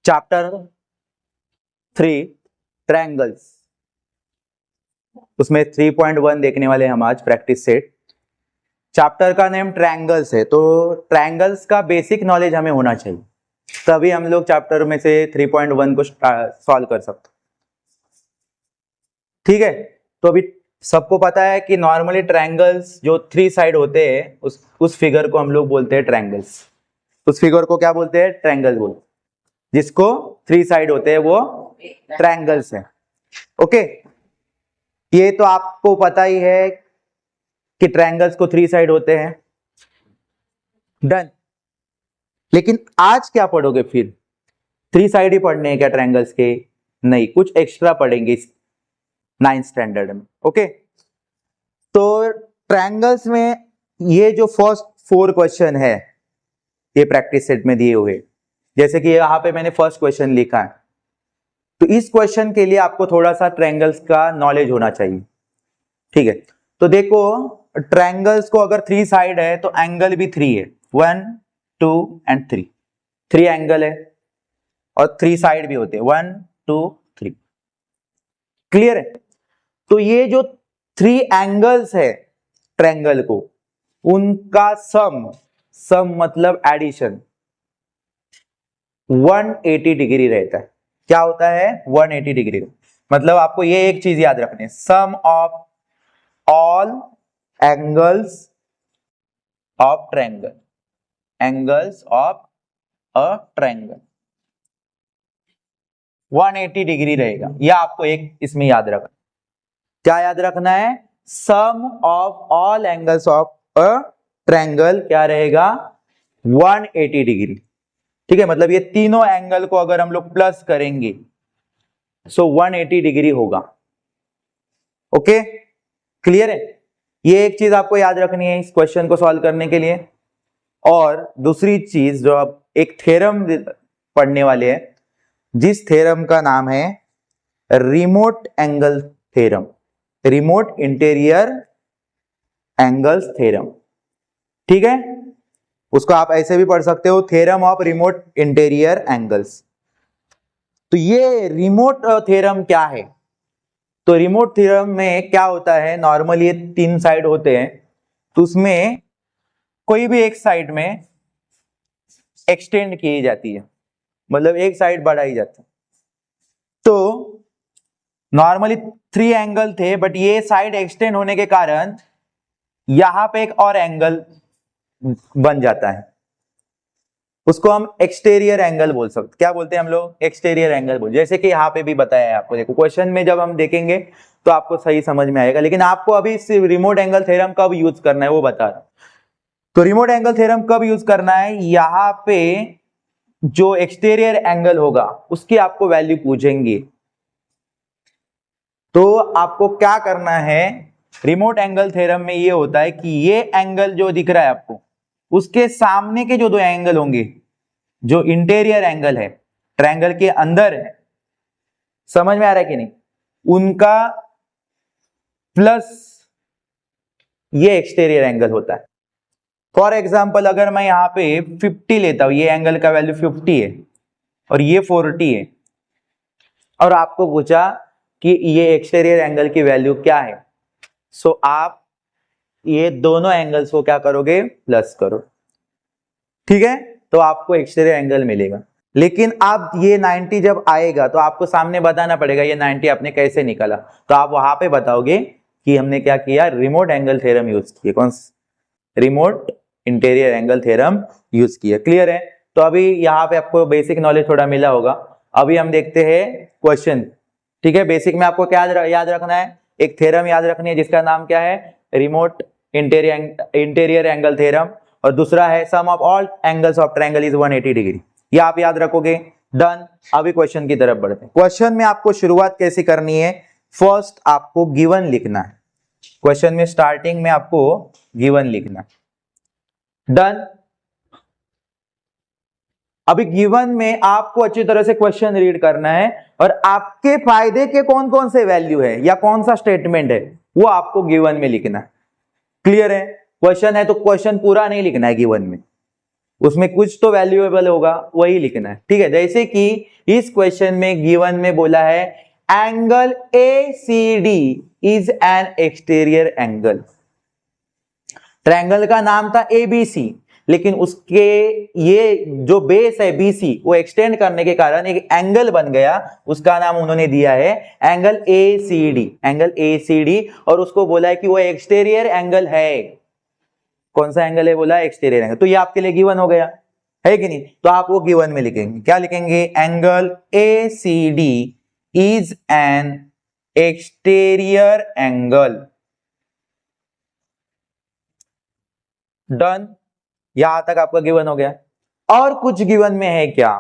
Chapter 3 triangles, उसमें 3.1 देखने वाले हम आज प्रैक्टिस सेट। चैप्टर का नेम ट्रायंगल्स है, तो ट्रायंगल्स का बेसिक नॉलेज हमें होना चाहिए, तभी हम लोग चैप्टर में से 3.1 को सॉल्व कर सकते। ठीक है, तो अभी सबको पता है कि नॉर्मली ट्रायंगल्स जो 3 साइड होते हैं उस फिगर को हम लोग बोलते हैं ट्रायंगल्स। उस फिगर को क्या बोलते हैं? ट्रायंगल बोलते हैं। जिसको 3 साइड होते हैं वो ट्रायंगल्स है। ओके, ये तो आपको पता ही है कि ट्रायंगल्स को 3 साइड होते हैं। डन। लेकिन आज क्या पढ़ोगे फिर? 3 साइड ही पढ़ने हैं क्या ट्रायंगल्स के? नहीं, कुछ एक्स्ट्रा पढ़ेंगे इस 9th स्टैंडर्ड में। ओके, तो ट्रायंगल्स में ये जो फर्स्ट 4 क्वेश्चन है ये प्रैक्टिस सेट में दिए हुए, जैसे कि यहाँ पे मैंने फर्स्ट क्वेश्चन लिखा है, तो इस क्वेश्चन के लिए आपको थोड़ा सा ट्रायंगल्स का नॉलेज होना चाहिए। ठीक है, तो देखो ट्रायंगल्स को अगर 3 साइड है तो एंगल भी 3 है, 1 2 एंड 3। 3 एंगल है और 3 साइड भी होते हैं, 1 2 3। क्लियर है? तो ये जो 3 एंगल्स है ट्रायंगल को, उनका सम मतलब एडिशन 180 डिग्री रहता है। क्या होता है? 180 डिग्री। मतलब आपको ये एक चीज याद रखनी है, sum of all angles of triangle, angles of a triangle 180 degree रहेगा। यह आपको एक इसमें याद रखना। क्या याद रखना है? Sum of all angles of a triangle क्या रहेगा? 180 डिग्री। ठीक है, मतलब ये तीनों एंगल को अगर हम लोग प्लस करेंगे सो 180 डिग्री होगा। ओके, क्लियर है? ये एक चीज आपको याद रखनी है इस क्वेश्चन को सॉल्व करने के लिए। और दूसरी चीज जो आप एक थ्योरम पढ़ने वाले हैं, जिस थ्योरम का नाम है remote angle theorem, remote interior angles theorem. ठीक है, उसको आप ऐसे भी पढ़ सकते हो, theorem of remote interior angles. तो ये रिमोट थ्योरम क्या है? तो रिमोट थ्योरम में क्या होता है, नॉर्मली ये 3 साइड होते हैं, तो उसमें कोई भी एक साइड में एक्सटेंड की जाती है, मतलब एक साइड बढ़ाई जाती है। तो नॉर्मली 3 एंगल थे, बट ये साइड एक्सटेंड होने के कारण यहां पे एक और एंगल बन जाता है, उसको हम एक्सटीरियर एंगल बोल सकते। क्या बोलते हैं हम लोग? एक्सटीरियर एंगल बोल। जैसे कि यहाँ पे भी बताया है आपको, देखो क्वेश्चन में जब हम देखेंगे तो आपको सही समझ में आएगा, लेकिन आपको अभी रिमोट एंगल थ्योरम कब यूज करना है वो बता रहा हूं। तो रिमोट एंगल थ्योरम कब यूज करना है? यहाँ पे जो एक्सटीरियर एंगल होगा उसकी आपको वैल्यू पूछेंगे, तो आपको क्या करना है, रिमोट एंगल थ्योरम में ये होता है कि ये एंगल जो दिख रहा है आपको, उसके सामने के जो 2 एंगल होंगे, जो इंटीरियर एंगल है ट्रायंगल के अंदर है, समझ में आ रहा है कि नहीं, उनका प्लस ये एक्सटीरियर एंगल होता है। फॉर एग्जाम्पल अगर मैं यहां पे 50 लेता हूं, ये एंगल का वैल्यू 50 है और ये 40 है, और आपको पूछा कि ये एक्सटीरियर एंगल की वैल्यू क्या है, सो आप ये दोनों एंगल्स को क्या करोगे? प्लस करो। ठीक है, तो आपको एक्सटीरियर एंगल मिलेगा। लेकिन अब ये 90 जब आएगा तो आपको सामने बताना पड़ेगा ये 90 आपने कैसे निकाला, तो आप वहां पे बताओगे कि हमने क्या किया, रिमोट एंगल थ्योरम यूज किया। कौन सा? Remote interior angle theorem use किया। क्लियर है? तो अभी यहाँ पे आपको बेसिक नॉलेज थोड़ा मिला होगा। अभी हम देखते हैं क्वेश्चन। ठीक है, बेसिक में आपको क्या याद रखना है? एक थ्योरम याद रखनी है जिसका नाम क्या है? रिमोट इंटीरियर एंगल थ्योरम, और दूसरा है sum of all angles of triangle is 180 degree. ये आप याद रखोगे। डन। अभी क्वेश्चन की तरफ बढ़ते हैं। क्वेश्चन में आपको शुरुआत कैसे करनी है? फर्स्ट आपको गिवन लिखना है। क्वेश्चन में स्टार्टिंग में आपको गिवन लिखना है। डन। अभी गिवन में आपको अच्छी तरह से क्वेश्चन रीड करना है, और आपके फायदे के कौन कौन से वैल्यू है या कौन सा स्टेटमेंट है वो आपको गिवन में लिखना है। क्लियर है? क्वेश्चन है तो क्वेश्चन पूरा नहीं लिखना है गिवन में, उसमें कुछ तो वैल्यूएबल होगा वही लिखना है। ठीक है, जैसे कि इस क्वेश्चन में गिवन में बोला है angle ACD is an exterior angle. Triangle का नाम था ABC, लेकिन उसके ये जो बेस है BC वो एक्सटेंड करने के कारण एक एंगल बन गया, उसका नाम उन्होंने दिया है एंगल ACD, एंगल ACD। और उसको बोला है कि वो एक्सटीरियर एंगल है। कौन सा एंगल है बोला? Exterior angle. तो ये आपके लिए गिवन हो गया है कि नहीं? तो आप वो गिवन में लिखेंगे, क्या लिखेंगे? Angle ACD is an exterior angle. Done, यहां तक आपका गिवन हो गया। और कुछ गिवन में है क्या?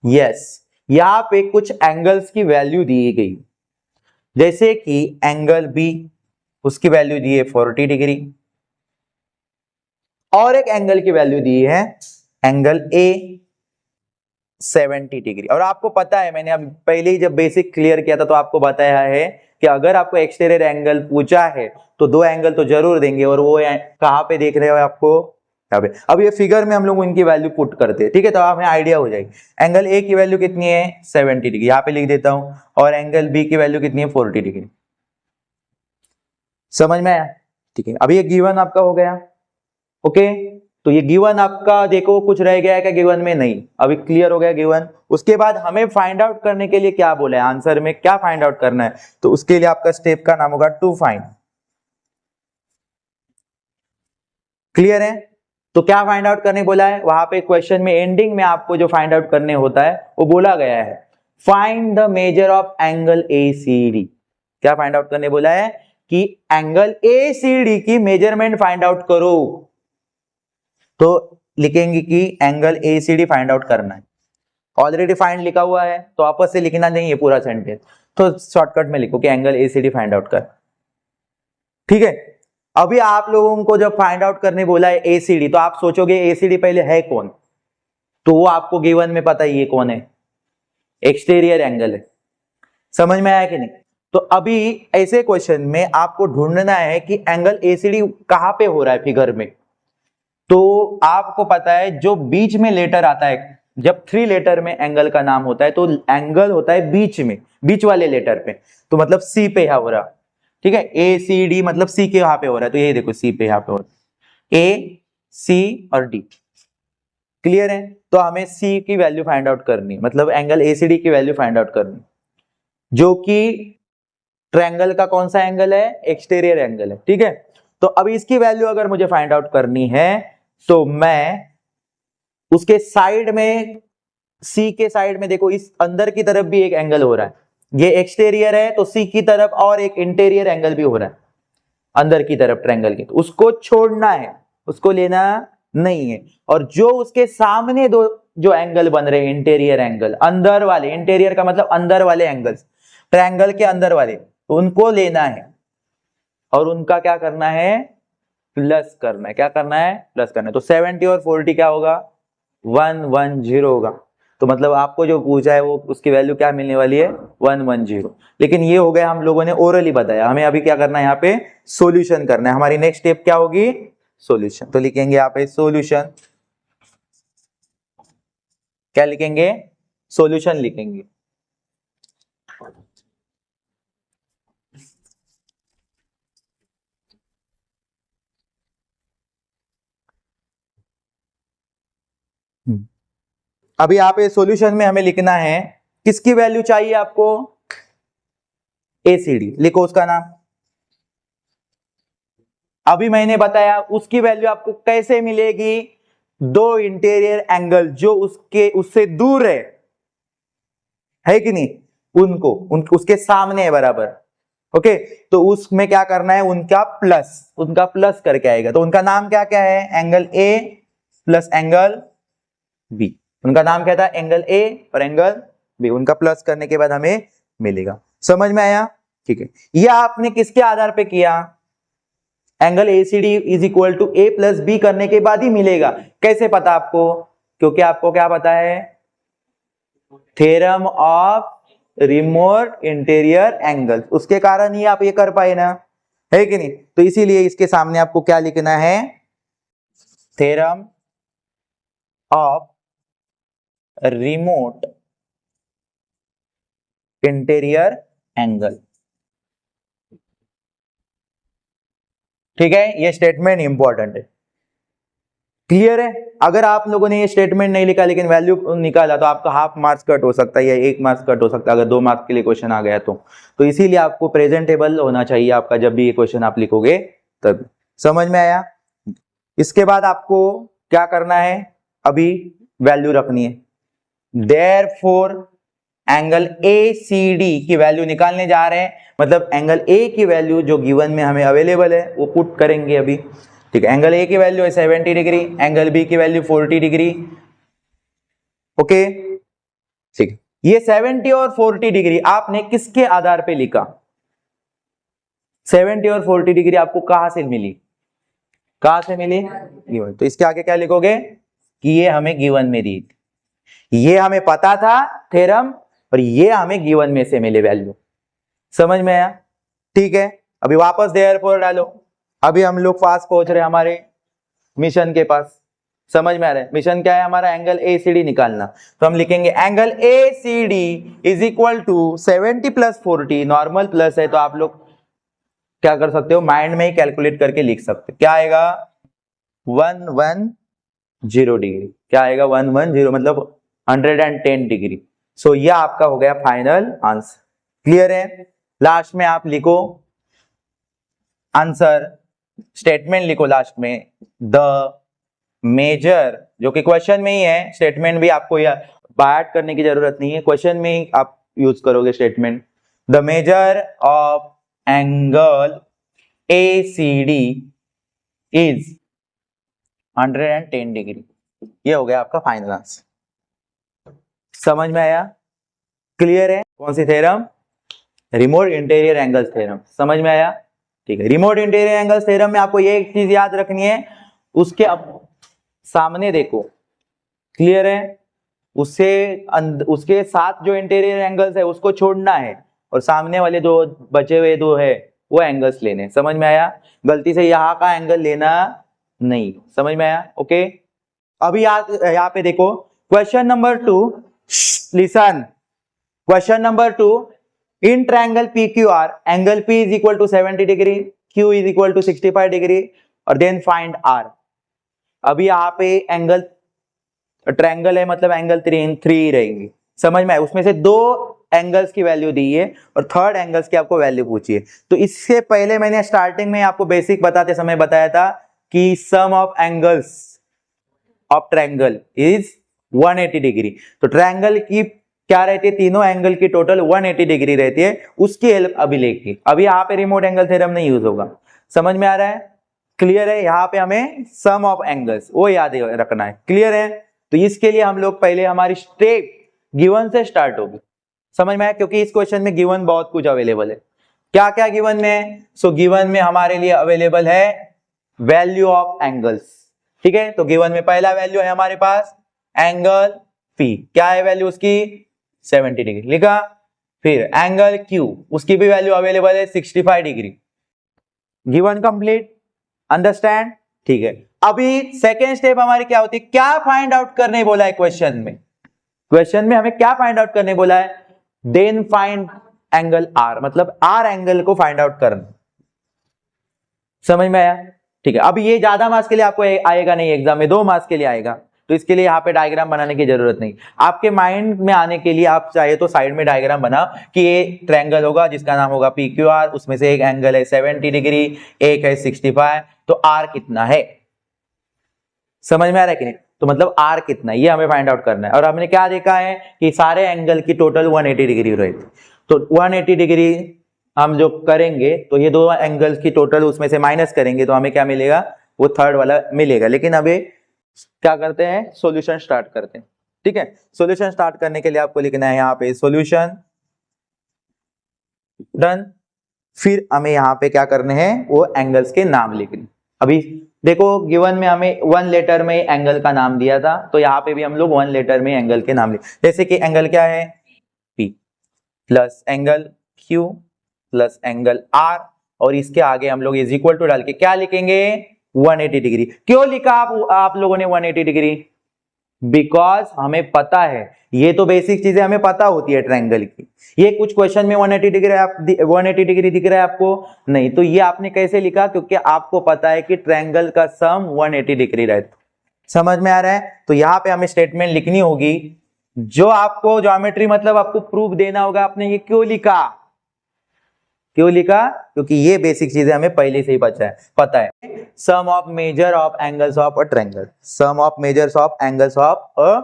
यस, यहां पे कुछ एंगल्स की वैल्यू दी गई, जैसे कि एंगल B, उसकी वैल्यू दी है 40 डिग्री, और एक एंगल की वैल्यू दी है एंगल A 70 डिग्री। और आपको पता है, मैंने अब पहले ही जब बेसिक क्लियर किया था तो आपको बताया है कि अगर आपको एक्सटीरियर एंगल पूछा है तो दो एंगल तो जरूर देंगे, और वो कहां पे देख रहे हो आपको? यहाँ पे। अब ये फिगर में हम लोग इनकी वैल्यू पुट करते हैं, ठीक है? तो हमें आइडिया हो जाएगी। एंगल A की वैल्यू कितनी है? 70 डिग्री, यहाँ पे लिख देता हूं। और एंगल B की वैल्यू कितनी है? 40 डिग्री। समझ में आया? ठीक है, अभी ये गिवन आपका हो गया। ओके, तो ये गिवन आपका देखो कुछ रह गया है क्या गिवन में? नहीं, अभी क्लियर हो गया गिवन। उसके बाद हमें फाइंड आउट करने के लिए क्या बोला है? आंसर में क्या फाइंड आउट करना है? तो उसके लिए आपका स्टेप का नाम होगा टू फाइंड। क्लियर है? तो क्या फाइंड आउट करने बोला है? वहां पे क्वेश्चन में एंडिंग में आपको जो फाइंड आउट करने होता है वो बोला गया है find the measure of angle ACD। क्या फाइंड आउट करने बोला है? कि एंगल ACD की मेजरमेंट फाइंड आउट करो। तो लिखेंगे कि एंगल ACD फाइंड आउट करना है। ऑलरेडी फाइंड लिखा हुआ है तो आपस से लिखना नहीं है पूरा सेंटेंस, तो शॉर्टकट में लिखो कि एंगल ACD फाइंड आउट कर। ठीक है, अभी आप लोगों को जब फाइंड आउट करने बोला है ACD, तो आप सोचोगे ACD पहले है कौन? तो वो आपको गिवन में पता ही है कौन है, एक्सटीरियर एंगल है। समझ में आया कि नहीं? तो अभी ऐसे क्वेश्चन में आपको ढूंढना है कि एंगल ACD कहां पे हो रहा है फिगर में। तो आपको पता है जो बीच में लेटर आता है, जब 3 लेटर में एंगल का नाम होता है तो एंगल होता है बीच में, बीच वाले लेटर पे। तो मतलब C पे हो रहा, ठीक है? ACD मतलब C के यहां पे हो रहा है, तो ये देखो C पे यहां पे हो रहा है, A C और D। क्लियर है? तो हमें C की वैल्यू फाइंड आउट करनी है, मतलब एंगल ACD की वैल्यू फाइंड आउट करनी, जो कि ट्रायंगल का कौन सा एंगल है? एक्सटीरियर एंगल है। ठीक है, तो अब इसकी वैल्यू अगर मुझे फाइंड आउट करनी है तो मैं उसके साइड में, C के साइड में देखो, इस अंदर की तरफ भी एक एंगल हो रहा है, ये एक्सटीरियर है, तो C की तरफ और एक इंटीरियर एंगल भी हो रहा है अंदर की तरफ ट्रायंगल के, तो उसको छोड़ना है, उसको लेना नहीं है। और जो उसके सामने दो जो एंगल बन रहे हैं, इंटीरियर एंगल, अंदर वाले, इंटीरियर का मतलब अंदर वाले एंगल्स, ट्रायंगल के अंदर वाले, उनको लेना है और उनका क्या करना है? प्लस करना है। क्या करना है? प्लस करना है। तो 70 और 40 क्या होगा? 110 होगा। तो मतलब आपको जो पूछा है वो उसकी वैल्यू क्या मिलने वाली है? 110। लेकिन ये हो गया, हम लोगों ने ओरली बताया, हमें अभी क्या करना है? यहाँ पे सॉल्यूशन करना है। हमारी नेक्स्ट स्टेप क्या होगी? सॉल्यूशन। तो लिखेंगे यहाँ पे सॉल्यूशन। क्या लिखेंगे? सॉल्यूशन लिखेंगे। अभी यहाँ पे सॉल्यूशन में हमें लिखना है, किसकी वैल्यू चाहिए आपको? ACD लिखो उसका नाम। अभी मैंने बताया उसकी वैल्यू आपको कैसे मिलेगी? दो इंटीरियर एंगल जो उससे दूर है कि नहीं, उनको उसके सामने है बराबर। ओके, तो उसमें क्या करना है? उनका प्लस करके आएगा। तो उनका नाम क्या क्या है? Angle A plus angle B। उनका नाम क्या था? एंगल A और एंगल B। उनका प्लस करने के बाद हमें मिलेगा। समझ में आया? ठीक है, यह आपने किसके आधार पे किया? Angle ACD is equal to A plus B करने के बाद ही मिलेगा। कैसे पता आपको? क्योंकि आपको क्या पता है? Theorem of remote interior angle, उसके कारण ही आप ये कर पाए ना, है कि नहीं? तो इसीलिए इसके सामने आपको क्या लिखना है? Theorem of remote interior angle. ठीक है, ये स्टेटमेंट इंपॉर्टेंट है। क्लियर है? अगर आप लोगों ने ये स्टेटमेंट नहीं लिखा लेकिन वैल्यू निकाला तो आपका हाफ मार्क्स कट हो सकता है या 1 मार्क्स कट हो सकता है अगर 2 मार्क्स के लिए क्वेश्चन आ गया तो इसीलिए आपको प्रेजेंटेबल होना चाहिए आपका जब भी ये क्वेश्चन आप लिखोगे तब। समझ में आया? इसके बाद आपको क्या करना है, अभी वैल्यू रखनी है। देयरफॉर एंगल ACD की वैल्यू निकालने जा रहे हैं, मतलब एंगल A की वैल्यू जो गिवन में हमें अवेलेबल है वो पुट करेंगे अभी। ठीक है, एंगल A की वैल्यू है 70 डिग्री, एंगल B की वैल्यू 40 डिग्री। ओके, ठीक। ये 70 और 40 डिग्री आपने किसके आधार पे लिखा? 70 और 40 डिग्री आपको कहां से मिली? कहां से मिली? गिवन। तो इसके आगे क्या लिखोगे कि ये हमें गिवन में दी, ये हमें पता था थ्योरम और ये हमें गिवन में से मिले वैल्यू। समझ में आया? ठीक है, अभी वापस देयरफॉर डालो। अभी हम लोग फास्ट पहुंच रहे हैं हमारे मिशन के पास। समझ में आ रहा है? मिशन क्या है हमारा? एंगल ACD निकालना। तो हम लिखेंगे angle ACD is equal to 70 plus 40, normal plus है तो आप लोग क्या कर सकते हो, माइंड में ही कैलकुलेट करके लिख सकते हो। क्या आएगा? 110 डिग्री। क्या आएगा? 110 मतलब 110 डिग्री। सो यह आपका हो गया फाइनल आंसर। क्लियर है? लास्ट में आप लिखो आंसर, स्टेटमेंट लिखो लास्ट में, द मेजर, जो कि क्वेश्चन में ही है, स्टेटमेंट भी आपको बाय करने की जरूरत नहीं है, क्वेश्चन में ही आप यूज करोगे statement. The measure of angle ACD is 110 degree. ये हो गया आपका फाइनल आंसर। समझ में आया? क्लियर है? कौन सी theorem? Remote interior angles theorem. समझ में आया? ठीक है, रिमोट इंटीरियर एंगल्स थ्योरम में आपको ये एक चीज याद रखनी है, उसके सामने देखो। क्लियर है? उसके साथ जो इंटीरियर एंगल्स है उसको छोड़ना है और सामने वाले जो बचे हुए दो है वो एंगल्स लेने। समझ में आया? गलती से यहाँ का एंगल लेना नहीं। समझ में आया? ओके, अभी यहाँ पे देखो question number 2, listen. Question number 2, in triangle PQR angle P is equal to 70 degree, Q is equal to 65 degree और देन फाइंड R। अभी यहाँ पे एंगल ट्रायंगल है मतलब एंगल 3 रहेंगी। समझ में आया? उसमें से 2 एंगल्स की वैल्यू दी है और थर्ड एंगल्स की आपको वैल्यू पूछी है। तो इससे पहले मैंने स्टार्टिंग में आपको बेसिक बताते समय बताया था कि sum of angles of triangle is 180 degree. तो ट्रायंगल की क्या रहती है? तीनों एंगल की टोटल 180 डिग्री रहती है, उसकी हेल्प अभी लेके। अभी यहाँ पे रिमोट एंगल थ्योरम नहीं यूज होगा। समझ में आ रहा है? क्लियर है? यहाँ पे हमें सम ऑफ एंगल्स वो याद रखना है। क्लियर है? तो इसके लिए हम लोग पहले हमारी स्टेप गिवन से स्टार्ट होगी। समझ में आया? क्योंकि इस क्वेश्चन में गिवन बहुत कुछ अवेलेबल है। क्या क्या गिवन में? सो गिवन में हमारे लिए अवेलेबल है वैल्यू ऑफ एंगल्स। ठीक है, तो गिवन में पहला वैल्यू है हमारे पास एंगल P। क्या है वैल्यू उसकी? 70 डिग्री लिखा। फिर एंगल Q, उसकी भी वैल्यू अवेलेबल है 65 डिग्री। Given complete, understand? ठीक है, अभी सेकेंड स्टेप हमारी क्या होती है? क्या फाइंड आउट करने बोला है क्वेश्चन में? क्वेश्चन में हमें क्या फाइंड आउट करने बोला है? देन फाइंड एंगल R, मतलब R एंगल को फाइंड आउट करना। समझ में आया? ठीक है, अभी ये ज्यादा मार्क्स के लिए आपको आएगा नहीं, एग्जाम में 2 मार्क्स के लिए आएगा, तो इसके लिए यहाँ पे डायग्राम बनाने की जरूरत नहीं। आपके माइंड में आने के लिए आप चाहे तो साइड में डायग्राम बनाओ कि ये ट्रायंगल होगा जिसका नाम होगा PQR, उसमें से एक एंगल है 70 डिग्री, एक है 65, तो R कितना है? समझ में आ रहा है कि नहीं? तो मतलब R कितना है ये हमें फाइंड आउट करना है। और हमने क्या देखा है कि सारे एंगल की टोटल 180 डिग्री रहती, तो 180 डिग्री हम जो करेंगे तो ये 2 एंगल्स की टोटल उसमें से माइनस करेंगे तो हमें क्या मिलेगा? वो थर्ड वाला मिलेगा। लेकिन अभी क्या करते हैं? सॉल्यूशन स्टार्ट करते हैं। ठीक है, सॉल्यूशन स्टार्ट करने के लिए आपको लिखना है यहाँ पे सॉल्यूशन, डन। फिर हमें यहाँ पे क्या करने हैं? वो एंगल्स के नाम लिखने। अभी देखो गिवन में हमें 1 लेटर में एंगल का नाम दिया था, तो यहाँ पे भी हम लोग 1 लेटर में एंगल के नाम लिख, जैसे कि एंगल क्या है? P plus angle Q plus angle R, और इसके आगे हम लोग इज इक्वल टू डाल के क्या लिखेंगे? 180 डिग्री। क्यों लिखा आप लोगों ने 180 डिग्री? बिकॉज हमें पता है, ये तो बेसिक चीजें हमें पता होती है ट्रायंगल की। ये कुछ क्वेश्चन में 180 डिग्री 180 डिग्री दिख रहा है आपको, नहीं तो ये आपने कैसे लिखा, क्योंकि आपको पता है कि ट्रायंगल का सम 180 डिग्री रहता। समझ में आ रहा है? तो यहां पे हमें स्टेटमेंट लिखनी होगी, जो आपको ज्योमेट्री मतलब आपको प्रूफ देना होगा। आपने ये क्यों लिखा, क्यों लिखा? क्योंकि ये बेसिक चीजें हमें पहले से ही पता है। Sum of measure of angles of a triangle, sum of measures of angles of a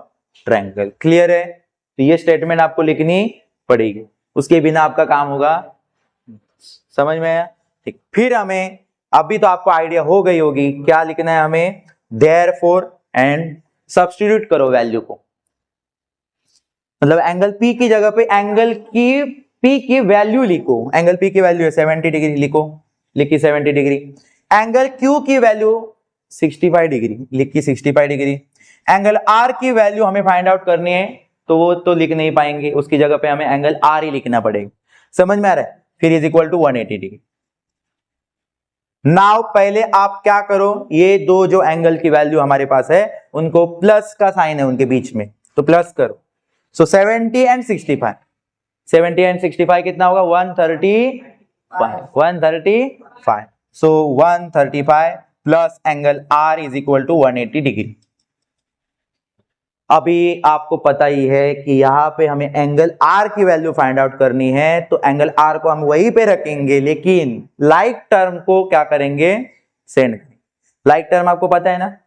triangle. Clear है? तो ये स्टेटमेंट आपको लिखनी पड़ेगी, उसके बिना आपका काम होगा। समझ में आया? ठीक, फिर हमें, अभी तो आपको आइडिया हो गई होगी क्या लिखना है हमें, देयरफॉर, एंड सब्स्टिट्यूट करो वैल्यू को। मतलब एंगल P की जगह पे एंगल की P की वैल्यू लिखो। एंगल P की वैल्यू है 70 डिग्री, लिखो, लिखी 70 डिग्री। एंगल Q की वैल्यू 65 डिग्री, लिखी 65 डिग्री। एंगल R की वैल्यू हमें फाइंड आउट करनी है, तो वो तो लिख नहीं पाएंगे, उसकी जगह पे हमें एंगल R ही लिखना पड़ेगा। समझ में आ रहा है? फिर is equal to 180 degree. Now पहले आप क्या करो, ये दो जो एंगल की वैल्यू हमारे पास है उनको प्लस का साइन है उनके बीच में, तो प्लस करो। सो 70 एंड 65, 70 एंड 65 कितना होगा, 135, 135। So 135 plus angle R is equal to 180 degree. अभी आपको पता ही है कि यहां पे हमें एंगल R की वैल्यू फाइंड आउट करनी है, तो एंगल R को हम वहीं पे रखेंगे, लेकिन लाइक टर्म को क्या करेंगे, सेंड करेंगे। लाइक टर्म आपको पता है ना,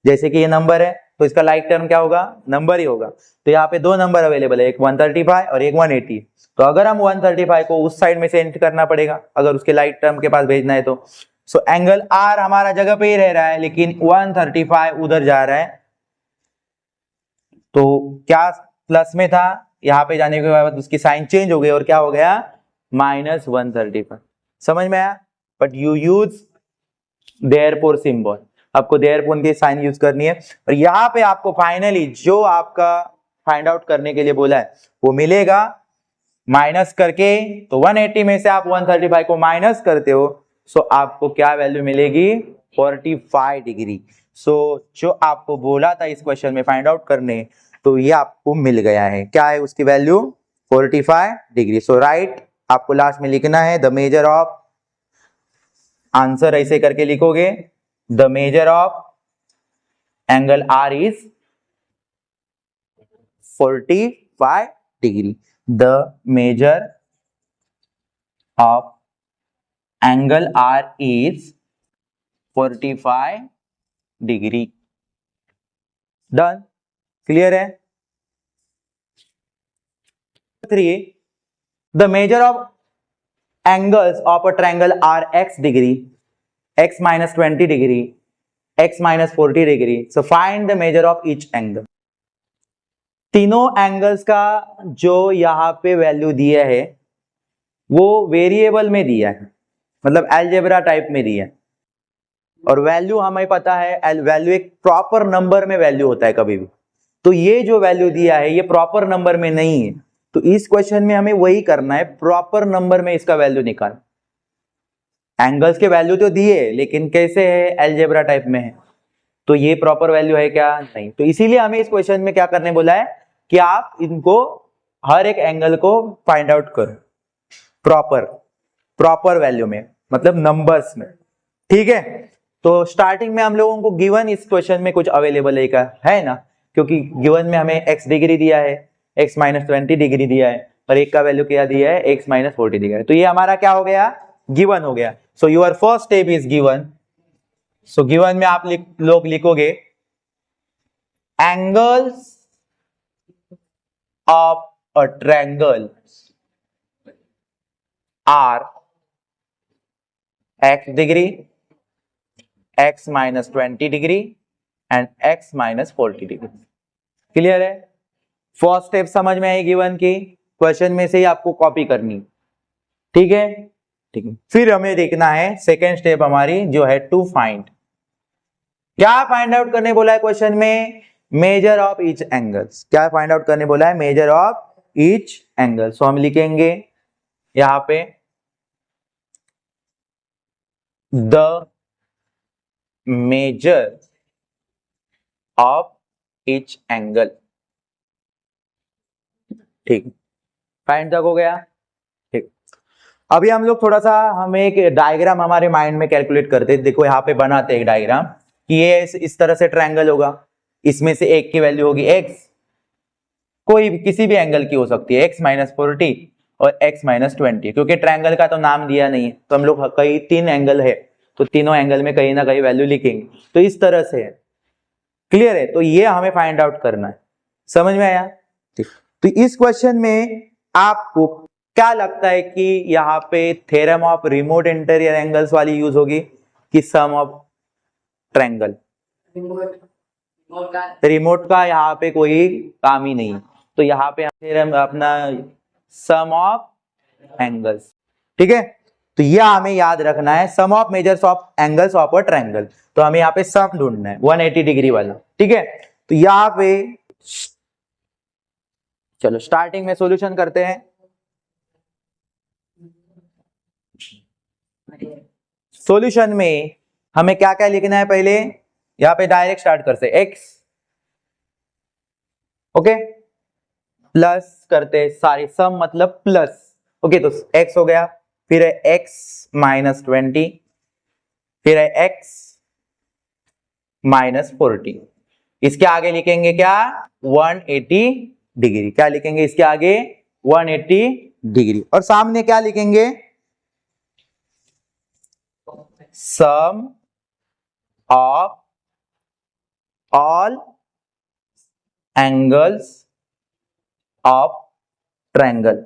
जैसे कि ये नंबर है तो इसका लाइक टर्म क्या होगा, नंबर ही होगा। तो यहाँ पे दो नंबर अवेलेबल है, एक 135 और एक 180। तो अगर हम 135 को उस साइड में सेंड करना पड़ेगा, अगर उसके लाइक टर्म के पास भेजना है तो। सो एंगल R हमारा जगह पे ही रह रहा है, लेकिन 135 उधर जा रहा है, तो क्या प्लस में था, यहां पे जाने के बाद उसकी साइन चेंज हो गई और क्या हो गया, -135। समझ में आया? But you use therefore symbol, आपको देयरफॉर की साइन यूज करनी है। और यहां पे आपको फाइनली जो आपका फाइंड आउट करने के लिए बोला है वो मिलेगा माइनस करके। तो 180 में से आप 135 को माइनस करते हो, सो आपको क्या वैल्यू मिलेगी, 45 डिग्री। सो जो आपको बोला था इस क्वेश्चन में फाइंड आउट करने, तो ये आपको मिल गया है। क्या है उसकी वैल्यू, 45 डिग्री। सो राइट, आपको लास्ट में लिखना है द मेजर ऑफ, आंसर ऐसे करके लिखोगे, the measure of angle R is 45 degree. The measure of angle R is 45 degree. Done, clear है? 3, the measure of angles of a triangle are x degree, x minus 20 degree, x minus 40 degree. So find the measure of each angle. तीनों angles का जो यहां पे value दिया है वो variable में दिया है, मतलब अलजेब्रा टाइप में दिया है। और वैल्यू हमें पता है, वैल्यू एक प्रॉपर नंबर में वैल्यू होता है कभी भी। तो ये जो वैल्यू दिया है ये प्रॉपर नंबर में नहीं है, तो इस क्वेश्चन में हमें वही करना है, प्रॉपर नंबर में इसका वैल्यू निकाल। एंगल्स के वैल्यू तो दिए, लेकिन कैसे है, अलजेब्रा टाइप में है, तो ये प्रॉपर वैल्यू है क्या, नहीं। तो इसीलिए हमें इस क्वेश्चन में क्या करने बोला है कि आप इनको हर एक एंगल को फाइंड आउट करो प्रॉपर, प्रॉपर वैल्यू में, मतलब नंबर्स में। ठीक है? तो स्टार्टिंग में हम लोगों को गिवन इस क्वेश्चन में कुछ अवेलेबल है ना, क्योंकि गिवन में हमें x डिग्री दिया है, x माइनस 20 डिग्री दिया है, और एक का वैल्यू क्या दिया है, x माइनस 40 दिया है। तो ये हमारा क्या हो गया, गिवन हो गया। So your first step is given. So given में आप लोग लिखोगे angles of a triangle are x degree, x minus 20 degree and x minus 40 degree. Clear है? फर्स्ट स्टेप समझ में आई गिवन की, क्वेश्चन में से ही आपको कॉपी करनी। ठीक है? ठीक है, फिर हमें देखना है सेकेंड स्टेप हमारी जो है टू फाइंड। क्या फाइंड आउट करने बोला है क्वेश्चन में, मेजर ऑफ ईच एंगल्स। क्या फाइंड आउट करने बोला है, मेजर ऑफ ईच एंगल। सो हम लिखेंगे यहां पे the measure of each angle. ठीक, फाइंड तक हो गया। ठीक, अभी हम लोग थोड़ा सा हमें एक डायग्राम हमारे माइंड में कैलकुलेट करते हैं। देखो यहाँ पे बनाते हैं एक डायग्राम कि ये इस तरह से ट्रायंगल होगा, इसमें से एक की वैल्यू होगी x, कोई भी किसी भी एंगल की हो सकती है, x माइनस 40 और x माइनस 20, क्योंकि ट्रायंगल का तो नाम दिया नहीं है तो हम लोग कई 3 एंगल है तो तीनों एंगल में कहीं ना कहीं वैल्यू लिखेंगे, तो इस तरह से है। क्लियर है? तो ये हमें फाइंड आउट करना है। समझ में आया? ठीक, तो इस क्वेश्चन में आपको क्या लगता है कि यहाँ पे theorem of remote interior angles वाली यूज होगी कि सम ऑफ ट्रायंगल? रिमोट का यहाँ पे कोई काम ही नहीं, तो यहाँ पे थ्योरम अपना सम ऑफ एंगल्स। ठीक है, तो यह हमें याद रखना है, sum of measures of angles of a triangle. तो हमें यहाँ पे सम ढूंढना है 180 डिग्री वाला। ठीक है, तो यहाँ पे चलो स्टार्टिंग में सॉल्यूशन करते हैं। सॉल्यूशन में हमें क्या क्या लिखना है? पहले यहाँ पे डायरेक्ट स्टार्ट करते हैं, x ओके प्लस करते सारी सम मतलब प्लस। ओके, तो x हो गया, फिर है x माइनस 20, फिर है x माइनस 40। इसके आगे लिखेंगे क्या? 180 डिग्री। क्या लिखेंगे इसके आगे? 180 डिग्री। और सामने क्या लिखेंगे? Sum of all angles of triangle.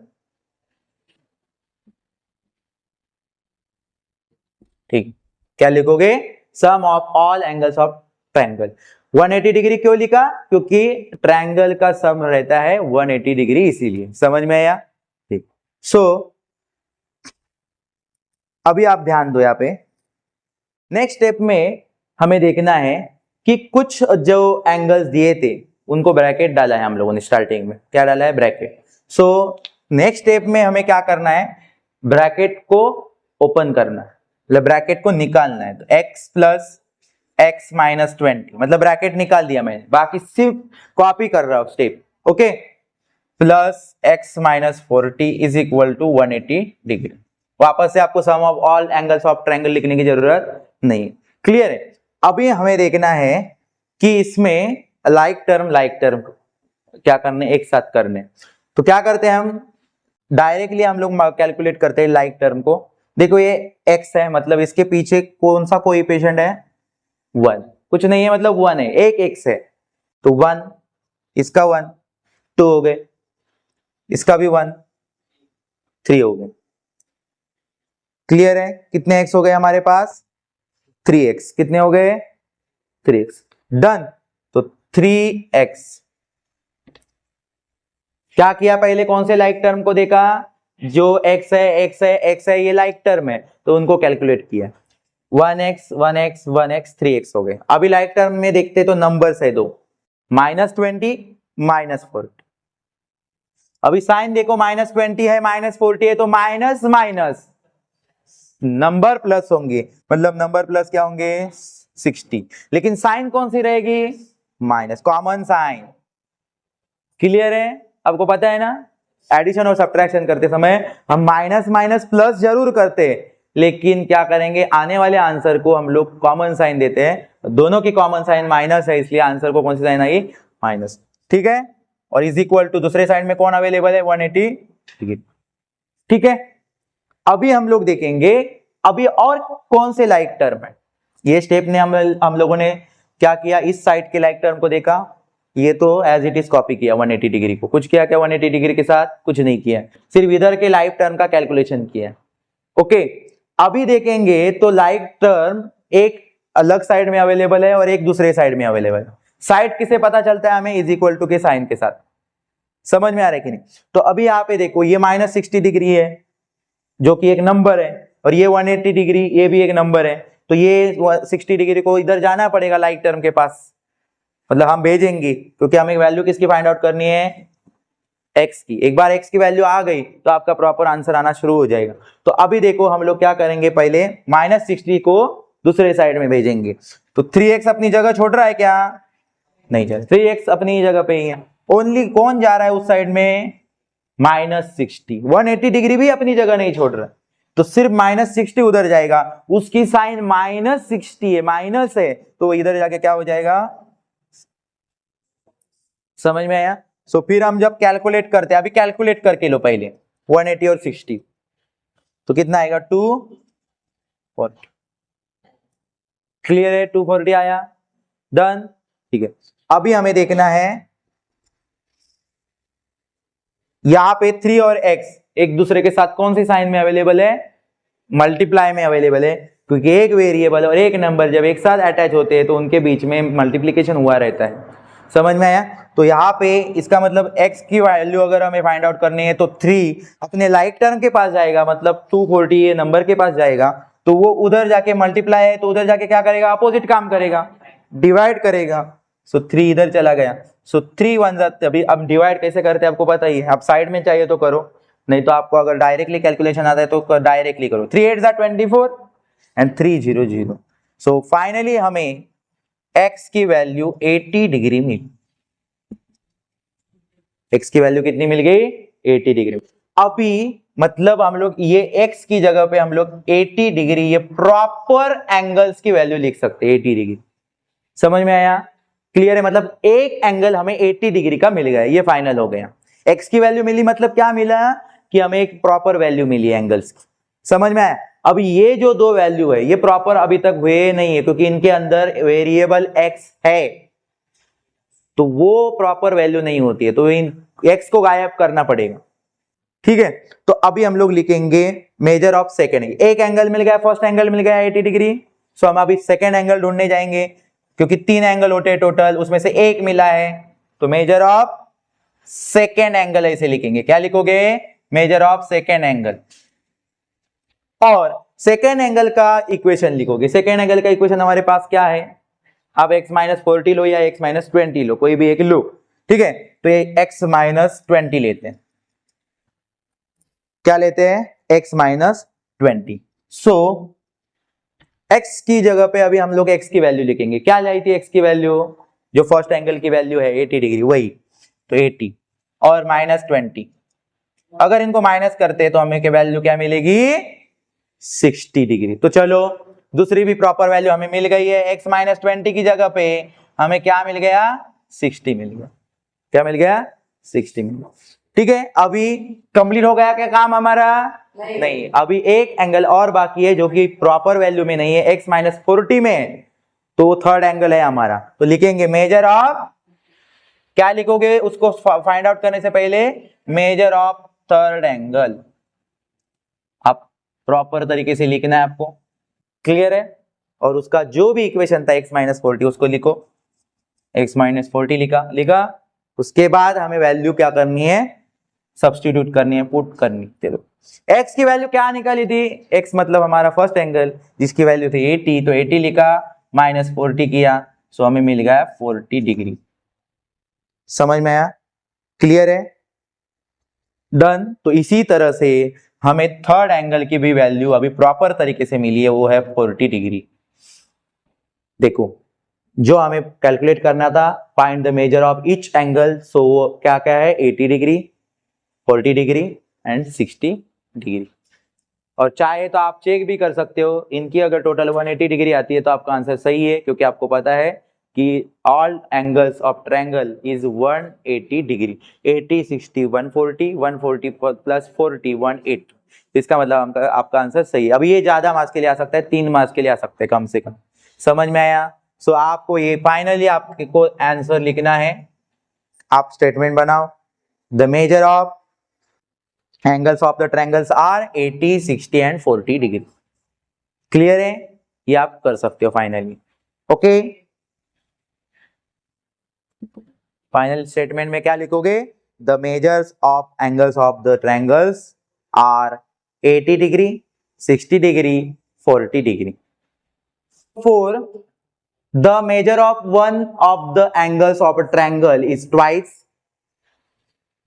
ठीक, क्या लिखोगे? Sum of all angles of triangle. 180 degree क्यों लिखा? क्योंकि ट्रायंगल का सम रहता है 180 डिग्री, इसीलिए। समझ में आया? ठीक, सो अभी आप ध्यान दो यहाँ पे। नेक्स्ट स्टेप में हमें देखना है कि कुछ जो एंगल्स दिए थे उनको ब्रैकेट डाला है हम लोगों ने स्टार्टिंग में। क्या डाला है? ब्रैकेट। सो नेक्स्ट स्टेप में हमें क्या करना है? ब्रैकेट को ओपन करना है, मतलब ब्रैकेट को निकालना है। तो x प्लस x माइनस 20, मतलब ब्रैकेट निकाल दिया मैंने, बाकी सिर्फ कॉपी कर रहा हूं step. Okay, plus x minus 40 is equal to 180 degree. वापस से आपको sum of all angles of triangle लिखने की जरूरत नहीं। क्लियर है? अभी हमें देखना है कि इसमें लाइक टर्म क्या करने, एक साथ करने। तो क्या करते हैं हम? डायरेक्टली हम लोग कैलकुलेट करते हैं लाइक टर्म को। देखो ये x है, मतलब इसके पीछे कौन सा कोएफिशिएंट है? 1। कुछ नहीं है, मतलब 1 है, एक x है तो 1, इसका 1, 2 हो गए, इसका भी 1, 3 हो गए। क्लियर है? कितने x हो गए हमारे पास? 3x। कितने हो गए? 3x। डन। तो 3x। क्या किया? पहले कौन से लाइक टर्म को देखा? जो x है, ये लाइक टर्म है तो उनको कैलकुलेट किया। 1x 1x 1x 3x हो गए। अभी लाइक टर्म में देखते तो नंबर्स है दो, -20 -40। अभी साइन देखो, -20 है -40 है तो माइनस माइनस नंबर प्लस होंगे, मतलब नंबर प्लस क्या होंगे? 60। लेकिन साइन कौन सी रहेगी? Minus, common sign. क्लियर है? आपको पता है ना, एडिशन और सब्ट्रैक्शन करते समय हम माइनस माइनस प्लस जरूर करते हैं, लेकिन क्या करेंगे? आने वाले आंसर को हम लोग कॉमन साइन देते हैं। दोनों की कॉमन साइन माइनस है, इसलिए आंसर को कौन सी साइन आई? माइनस। ठीक है, और इज इक्वल टू दूसरे साइड में कौन अवेलेबल है? 180 डिग्री। ठीक है, अभी हम लोग देखेंगे अभी और कौन से लाइक टर्म है। ये स्टेप ने हम लोगों ने क्या किया? इस साइड के लाइक टर्म को देखा, ये तो एज इट इज कॉपी किया 180 डिग्री को। कुछ किया क्या 180 डिग्री के साथ? कुछ नहीं किया, सिर्फ इधर के लाइक टर्म का कैलकुलेशन किया। ओके, अभी देखेंगे तो लाइक टर्म एक अलग साइड में अवेलेबल है और एक दूसरे साइड में अवेलेबल है। साइड किसे पता चलता है? हमें इज इक्वल टू के साइन के साथ। समझ में आ रहा है कि नहीं? तो अभी यहाँ पे देखो, ये -60 डिग्री है जो कि एक नंबर है, और ये 180 डिग्री ये भी एक नंबर है। तो ये 60 डिग्री को इधर जाना पड़ेगा लाइक टर्म के पास, मतलब हम भेजेंगे, क्योंकि हमें वैल्यू किसकी फाइंड आउट करनी है? x की। एक बार x की वैल्यू आ गई तो आपका प्रॉपर आंसर आना शुरू हो जाएगा। तो अभी देखो हम लोग क्या करेंगे, पहले -60 को दूसरे साइड में भेजेंगे। तो 3x अपनी जगह छोड़ रहा है क्या? नहीं जा रहा, 3x अपनी जगह पे ही है, ओनली कौन जा रहा है उस साइड में, -60, 180 डिग्री भी अपनी जगह नहीं छोड़ रहा, तो सिर्फ -60 उधर जाएगा, उसकी साइन -60 है, माइनस है, तो इधर जाके क्या हो जाएगा, समझ में आया। सो फिर हम जब कैलकुलेट करते हैं, अभी कैलकुलेट करके लो पहले 180 और 60, तो कितना आएगा 240, क्लियर है, 240 आया, डन, ठीक है। अभी हमें देखना है यहां पे 3 और x एक दूसरे के साथ कौन सी साइन में अवेलेबल है, मल्टीप्लाई में अवेलेबल है, क्योंकि एक वेरिएबल और एक नंबर जब एक साथ अटैच होते हैं तो उनके बीच में मल्टीप्लीकेशन हुआ रहता है, समझ में आया। तो यहाँ पे इसका मतलब x की वैल्यू अगर हमें फाइंड आउट करनी है तो 3 अपने लाइक टर्म के पास जाएगा, मतलब 240 ये नंबर के पास जाएगा, तो वो उधर जाके मल्टीप्लाई है तो उधर जाके क्या करेगा, अपोजिट काम करेगा, डिवाइड करेगा, सो 3 इधर चला गया, सो 3 1 जाते, अभी अब डिवाइड कैसे करते हैं आपको पता ही है, आप साइड में चाहिए तो करो, नहीं तो आपको अगर डायरेक्टली कैलकुलेशन आता है तो डायरेक्टली करो, 3 8 24 एंड 3 0 0, सो फाइनली हमें x की वैल्यू 80 डिग्री मिली, x की वैल्यू कितनी मिल गई, 80 डिग्री। अभी मतलब हम लोग ये x की जगह पे हम लोग 80 डिग्री ये प्रॉपर एंगल्स की वैल्यू लिख सकते हैं, 80 डिग्री, समझ में आया, क्लियर है, मतलब एक एंगल हमें 80 डिग्री का मिल गया, ये फाइनल हो गया। x की वैल्यू मिली मतलब क्या मिला कि हमें एक प्रॉपर वैल्यू मिली एंगल्स की, समझ में आया। अब ये जो दो वैल्यू है ये प्रॉपर अभी तक हुए नहीं है, क्योंकि इनके अंदर वेरिएबल x है, तो वो प्रॉपर वैल्यू नहीं होती है, तो इन x को गायब करना पड़ेगा, ठीक है। तो अभी हम लोग लिखेंगे मेजर ऑफ सेकेंड, एक एंगल मिल गया, फर्स्ट एंगल मिल गया 80 डिग्री, सो हम अभी सेकेंड एंगल ढूंढने जाएंगे, क्योंकि 3 एंगल होते हैं टोटल, उसमें से एक मिला है, तो मेजर ऑफ सेकेंड एंगल ऐसे लिखेंगे, क्या लिखोगे, मेजर ऑफ सेकेंड एंगल, और सेकेंड एंगल का इक्वेशन लिखोगे। सेकेंड एंगल का इक्वेशन हमारे पास क्या है, आप x-40 लो या x-20 लो, कोई भी एक लो, ठीक है। तो ये x-20 लेते हैं, क्या लेते हैं, x-20, सो x की जगह पे अभी हम लोग x की वैल्यू लिखेंगे, क्या लाई थी x की वैल्यू, जो फर्स्ट एंगल की वैल्यू है 80 डिग्री, वही, तो 80 और -20, अगर इनको माइनस करते तो हमें वैल्यू क्या मिलेगी, 60 डिग्री। तो चलो दूसरी भी प्रॉपर वैल्यू हमें मिल गई है, x-20 की जगह पे हमें क्या मिल गया, 60 मिल गया, क्या मिल गया, 60 मिल गया, ठीक है। अभी कंप्लीट हो गया क्या काम हमारा, नहीं, अभी एक एंगल और बाकी है जो कि प्रॉपर वैल्यू में नहीं है, x-40 में, तो थर्ड एंगल है हमारा, तो लिखेंगे मेजर ऑफ, क्या लिखोगे उसको फाइंड आउट करने से पहले, मेजर ऑफ थर्ड एंगल, आप प्रॉपर तरीके से लिखना है आपको, क्लियर है। और उसका जो भी इक्वेशन था x-40 उसको लिखो, x-40 लिखा, उसके बाद हमें वैल्यू क्या करनी है, सब्स्टिट्यूट करनी है, पुट करनी। चलो x की वैल्यू क्या निकाली थी, x मतलब हमारा फर्स्ट एंगल जिसकी वैल्यू थी 80, तो 80 लिखा, -40 किया, सो हमें मिल गया 40 डिग्री, समझ में आया, क्लियर है, डन। तो इसी तरह से हमें थर्ड एंगल की भी वैल्यू अभी प्रॉपर तरीके से मिली है, वो है 40 डिग्री। देखो जो हमें कैलकुलेट करना था, find the measure of each angle, so वो क्या क्या है, 80 डिग्री, 40 डिग्री एंड 60 डिग्री। और चाहे तो आप चेक भी कर सकते हो, इनकी अगर टोटल 180 डिग्री आती है तो आपका आंसर सही है, क्योंकि आपको पता है कि all angles of triangle is 180 degree, 80 60 140 140 plus 40 180, इसका मतलब आपका आंसर सही है। अब ये ज्यादा मार्क्स के लिए आ सकता है, 3 मार्क्स के लिए आ सकता है कम से कम, समझ में आया। सो आपको ये फाइनली आपको आंसर लिखना है, आप स्टेटमेंट बनाओ, the measure of angles of the triangles are 80 60 and 40 degree, clear है, ये आप कर सकते हो फाइनली, ओके। फाइनल स्टेटमेंट में क्या लिखोगे, the measures of angles of the triangles are 80 degree 60 degree 40 degree. Four, the measure of one of the angles of a triangle is twice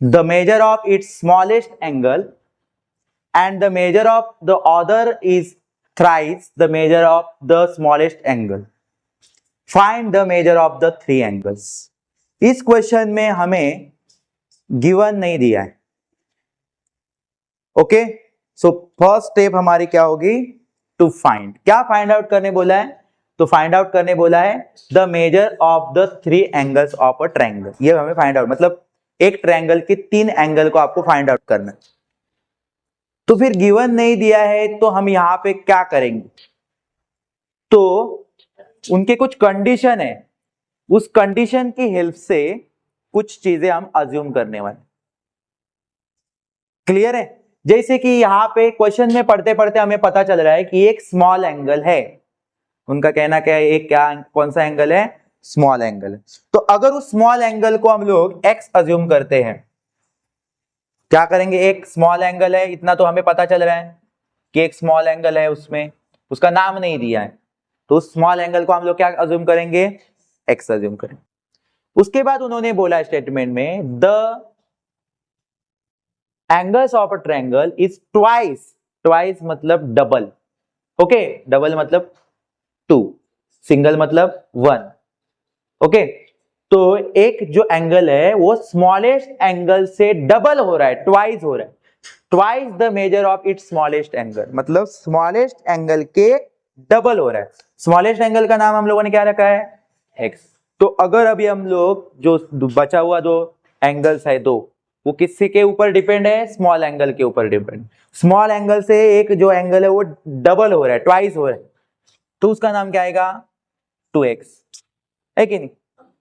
the measure of its smallest angle, and the measure of the other is thrice the measure of the smallest angle. Find the measure of the three angles. इस question में हमें given नहीं दिया है। Okay, so first step हमारी क्या होगी, to find. क्या फाइंड आउट करने बोला है, तो फाइंड आउट करने बोला है the measure of the 3 angles of a triangle. ये हमें फाइंड आउट, मतलब एक ट्रायंगल के 3 एंगल को आपको फाइंड आउट करना है। तो फिर गिवन नहीं दिया है तो हम यहां पे क्या करेंगे, तो उनके कुछ कंडीशन है, उस कंडीशन की हेल्प से कुछ चीजें हम अज्यूम करने वाले। क्लियर है? जैसे कि यहां पे क्वेश्चन में पढ़ते पढ़ते हमें पता चल रहा है कि एक स्मॉल एंगल है। उनका कहना क्या है, एक क्या कौन सा एंगल है, स्मॉल एंगल है। तो अगर उस स्मॉल एंगल को हम लोग एक्स अज्यूम करते हैं, क्या करेंगे, एक स्मॉल एंगल है इतना तो हमें पता चल रहा है कि एक स्मॉल एंगल है, उसमें उसका नाम नहीं दिया है, तो उस स्मॉल एंगल को हम लोग क्या अज्यूम करेंगे, एक्स अज्यूम करेंगे। उसके बाद उन्होंने बोला स्टेटमेंट में the angles of a triangle is twice, twice मतलब डबल, ओके, डबल मतलब 2, सिंगल मतलब 1, ओके। तो एक जो एंगल है वो स्मॉलेस्ट एंगल से डबल हो रहा है, ट्वाइस हो रहा है, twice the measure of its smallest angle, मतलब स्मॉलेस्ट एंगल के डबल हो रहा है। स्मॉलेस्ट एंगल का नाम हम लोगों ने क्या रखा है, एक्स। तो अगर अभी हम लोग जो बचा हुआ दो एंगल्स है दो, वो किससे के ऊपर डिपेंड है, स्मॉल एंगल के ऊपर डिपेंड। स्मॉल एंगल से एक जो एंगल है वो डबल हो रहा है, ट्वाइस हो रहा है, तो उसका नाम क्या आएगा, 2x, है कि नहीं।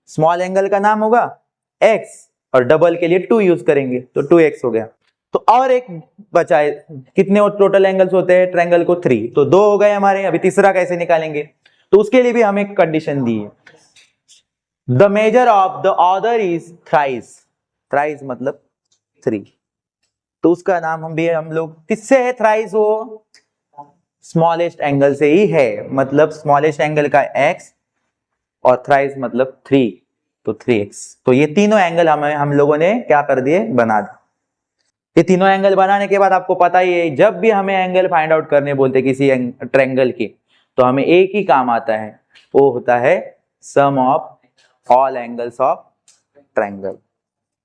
स्मॉल एंगल का नाम होगा x और डबल के लिए 2 यूज करेंगे तो 2x हो गया। तो और एक बचा है, कितने टोटल एंगल्स होते हैं ट्रायंगल को, 3, तो 2 हो गए हमारे। अभी तीसरा कैसे निकालेंगे, तो उसके लिए भी हमें एक कंडीशन दी है, the measure of the other is thrice, thrice मतलब 3, तो उसका नाम हम लोग किससे है, थ्राइस वो स्मॉलेस्ट एंगल से ही है, मतलब स्मॉलेस्ट एंगल का x और थ्राइस मतलब 3, तो 3x। तो ये तीनों एंगल हम लोगों ने क्या कर दिए, बना दिए। ये तीनों एंगल बनाने के बाद आपको पता ही है, जब भी हमें एंगल फाइंड आउट करने बोलते किसी ट्रायंगल की, तो हमें एक ही काम आता है, वो होता है sum of all angles of triangle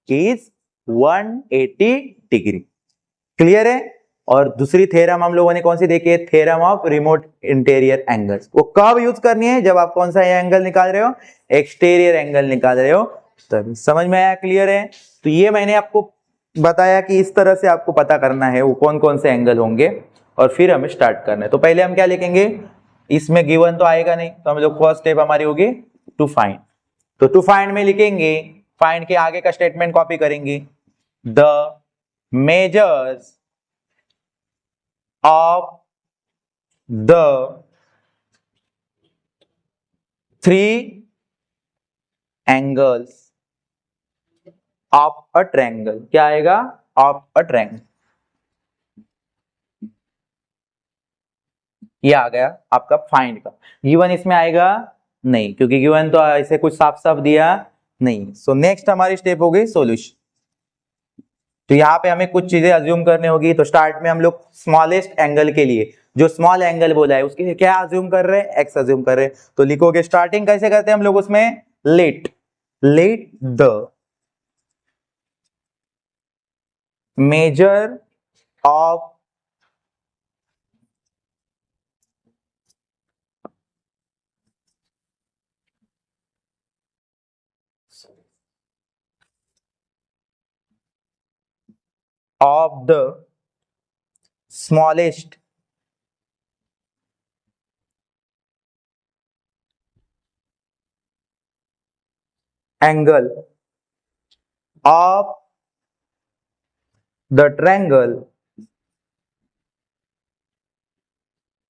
is 180 degree. Clear है? और दूसरी थ्योरम हम लोगों ने कौन सी देखी है, theorem of remote interior angles. वो कब यूज करनी है, जब आप कौन सा एंगल निकाल रहे हो, एक्सटीरियर एंगल निकाल रहे हो, तभी। समझ में आया, क्लियर है? तो ये मैंने आपको बताया कि इस तरह से आपको पता करना है वो कौन कौन से एंगल होंगे, और फिर हमें स्टार्ट करना है। तो पहले हम क्या लिखेंगे, इसमें गिवन तो आएगा नहीं, तो हम लोग फर्स्ट स्टेप हमारी होगी टू फाइंड। तो टू फाइंड में लिखेंगे, फाइंड के आगे का स्टेटमेंट कॉपी करेंगे, the measures of the 3 angles of a triangle, क्या आएगा, of a triangle, ये आ गया आपका फाइंड का। गिवन इसमें आएगा नहीं, क्योंकि गिवन तो ऐसे कुछ साफ साफ दिया नहीं। सो नेक्स्ट हमारी स्टेप हो गई सॉल्यूशन। तो यहाँ पे हमें कुछ चीजें अज्यूम करने होगी। तो स्टार्ट में हम लोग स्मॉलेस्ट एंगल के लिए, जो स्मॉल एंगल बोला है उसके लिए क्या अज्यूम कर रहे हैं, एक्स अज्यूम कर रहे हैं। तो लिखोगे, स्टार्टिंग कैसे करते हैं हम लोग उसमें, let the measure of the smallest angle of the triangle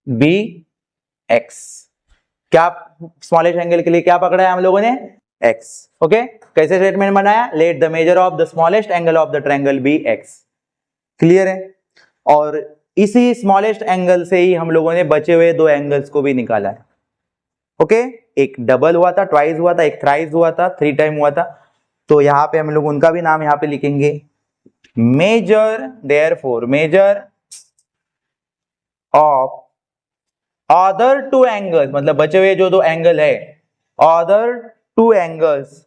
be x. क्या स्मॉलेस्ट एंगल के लिए क्या पकड़ा है हम लोगों ने, एक्स। ओके, कैसे स्टेटमेंट बनाया, let the measure of the smallest angle of the triangle be x. Clear है? और इसी स्मॉलेस्ट एंगल से ही हम लोगों ने बचे हुए 2 एंगल्स को भी निकाला है। ओके, एक डबल हुआ था, ट्वाइस हुआ था, एक थ्राइस हुआ था, 3 टाइम हुआ था। तो यहां पे हम लोग उनका भी नाम यहां पे लिखेंगे, measure, therefore measure of other 2 angles, मतलब बचे हुए जो 2 एंगल है, अदर 2 एंगल्स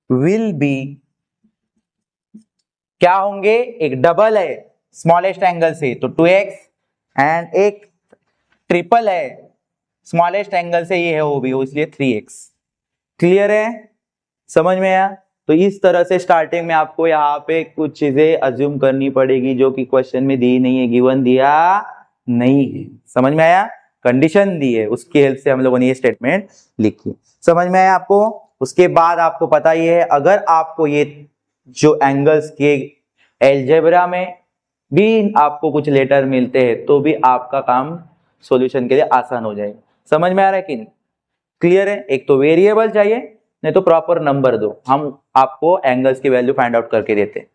विल बी, क्या होंगे, एक डबल है स्मॉलेस्ट एंगल से तो 2x, एंड एक ट्रिपल है स्मॉलेस्ट एंगल से, ये है वो भी, इसलिए 3x। क्लियर है, समझ में आया? तो इस तरह से स्टार्टिंग में आपको यहाँ पे कुछ चीजें अज्यूम करनी पड़ेगी जो कि क्वेश्चन में दी नहीं है, गिवन दिया नहीं है। समझ में आया? कंडीशन दी है, उसकी हेल्प से हम लोगों ने ये स्टेटमेंट लिखी। समझ में आया आपको? उसके बाद आपको पता ही है, अगर आपको ये जो एंगल्स के एलजेब्रा में भी आपको कुछ लेटर मिलते हैं तो भी आपका काम सॉल्यूशन के लिए आसान हो जाएगा। समझ में आ रहा है कि नहीं? क्लियर है? एक तो वेरिएबल चाहिए, नहीं तो प्रॉपर नंबर दो, हम आपको एंगल्स की वैल्यू फाइंड आउट करके देते हैं।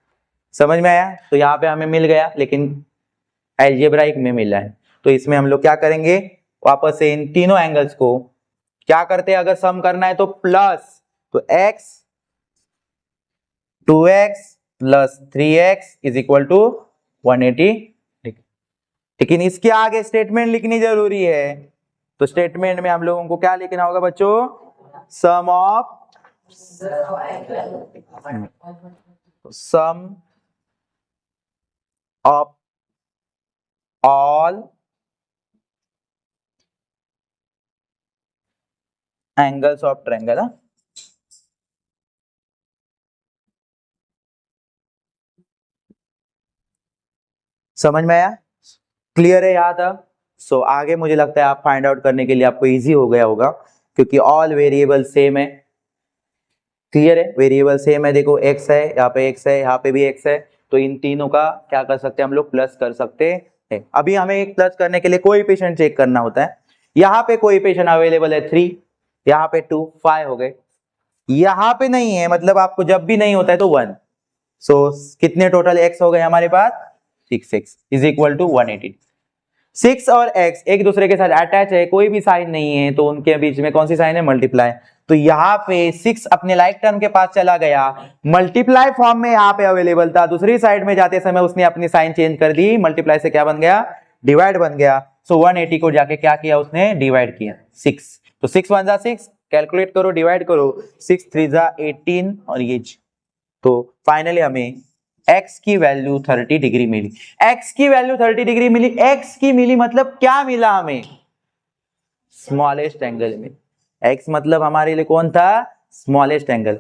समझ में आया? तो यहाँ पे हमें मिल गया, लेकिन एल्जेब्राइक में मिला है, तो इसमें हम लोग क्या करेंगे, वापस से इन तीनों एंगल्स को क्या करते हैं, अगर सम करना है तो प्लस, तो x 2x plus 3x is equal to 180। लेकिन इसके आगे स्टेटमेंट लिखनी जरूरी है, तो स्टेटमेंट में हम लोगों को क्या लिखना होगा बच्चों, sum of all angles of triangle. समझ में आया? क्लियर है यहाँ तक? सो आगे मुझे लगता है आप फाइंड आउट करने के लिए आपको इजी हो गया होगा, क्योंकि ऑल वेरिएबल सेम है। क्लियर है? वेरिएबल सेम है, देखो x है, यहाँ पे x है, यहाँ पे भी x है, तो इन तीनों का क्या कर सकते हैं हम लोग, प्लस कर सकते हैं। अभी हमें एक प्लस करने के लिए कोएफिशिएंट चेक करना होता है। यहाँ पे कोएफिशिएंट अवेलेबल है 3, यहाँ पे 2, 5 हो गए, यहाँ पे नहीं है, मतलब आपको जब भी नहीं होता है तो 1। सो कितने टोटल x हो गए हमारे पास, 6x इज इक्वल टू 180। 6 और x एक दूसरे के साथ अटैच है, कोई भी साइन नहीं है, तो उनके बीच में कौन सी साइन है, मल्टीप्लाई। तो यहाँ पे 6 अपने लाइक टर्म के पास चला गया, मल्टीप्लाई फॉर्म में यहाँ पे अवेलेबल था, दूसरी साइड में जाते समय उसने अपनी साइन चेंज कर दी, मल्टीप्लाई से क्या बन गया, डिवाइड बन गया। सो 180 को जाके क्या किया उसने, डिवाइड किया 6। तो 6 1 जा 6, कैलकुलेट करो, डिवाइड करो, 6 3 जा 18 और ये, तो फाइनली हमें x की वैल्यू 30 डिग्री मिली। x की वैल्यू 30 डिग्री मिली, x की मिली मतलब क्या मिला हमें, स्मॉलेस्ट एंगल में। x मतलब हमारे लिए कौन था, स्मॉलेस्ट एंगल।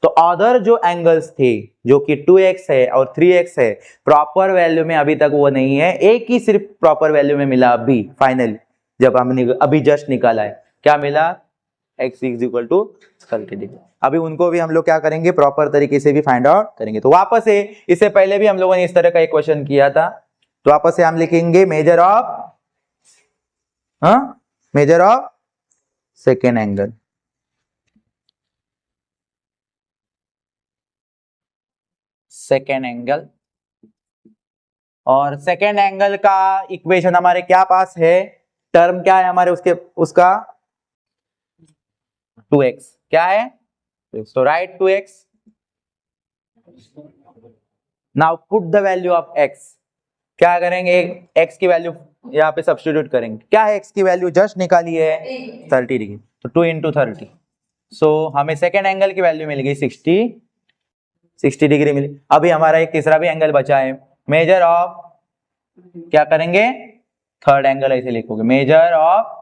तो अदर जो एंगल्स थे जो कि 2x है और 3x है, प्रॉपर वैल्यू में अभी तक वो नहीं है, एक ही सिर्फ प्रॉपर वैल्यू में मिला अभी फाइनली, जब हमने अभी जस्ट निकाला है, क्या मिला, x is equal to 30 degree. अभी उनको भी हम लोग क्या करेंगे, प्रॉपर तरीके से भी फाइंड आउट करेंगे। तो वापस से, इससे पहले भी हम लोगों ने इस तरह का एक क्वेश्चन किया था, तो वापस से हम लिखेंगे measure of, measure of second angle. Second angle, और सेकेंड एंगल का इक्वेशन हमारे क्या पास है, टर्म क्या है हमारे उसका 2x, क्या है, so write 2x, now put the value of x। क्या करेंगे, x की वैल्यू यहाँ पे सब्स्टिट्यूट करेंगे, क्या है x की वैल्यू, जस्ट निकाली है 30 डिग्री, तो 2 इंटू 30, सो हमें सेकेंड एंगल की वैल्यू मिल गई 60 डिग्री मिली। अभी हमारा एक तीसरा भी एंगल बचा है, मेजर ऑफ, क्या करेंगे, थर्ड एंगल ऐसे लिखोगे, मेजर ऑफ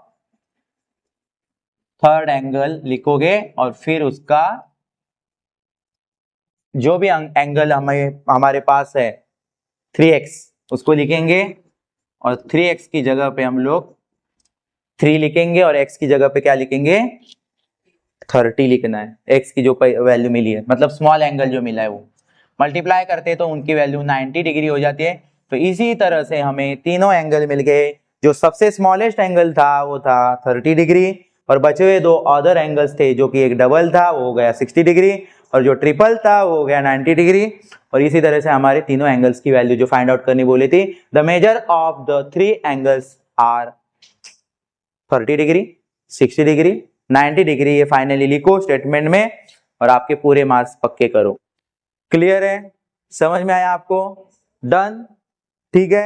थर्ड एंगल लिखोगे, और फिर उसका जो भी एंगल हमारे पास है 3x उसको लिखेंगे, और 3x की जगह पे हम लोग 3 लिखेंगे, और x की जगह पे क्या लिखेंगे, 30 लिखना है। x की जो वैल्यू मिली है, मतलब स्मॉल एंगल जो मिला है, वो मल्टीप्लाई करते हैं तो उनकी वैल्यू 90 डिग्री हो जाती है। तो इसी तरह से हमें तीनों एंगल मिल गए, जो सबसे स्मॉलेस्ट एंगल था वो था 30 डिग्री, और बचे हुए दो अदर एंगल्स थे, जो कि एक डबल था वो हो गया 60 डिग्री, और जो ट्रिपल था वो हो गया 90 डिग्री। और इसी तरह से हमारे तीनों एंगल्स की वैल्यू जो फाइंड आउट करनी बोली थी, the measure of the 3 angles are 30 degree, 60 degree, 90 degree. ये फाइनली लिखो स्टेटमेंट में, और आपके पूरे मार्क्स पक्के करो। क्लियर है, समझ में आया आपको, डन, ठीक है।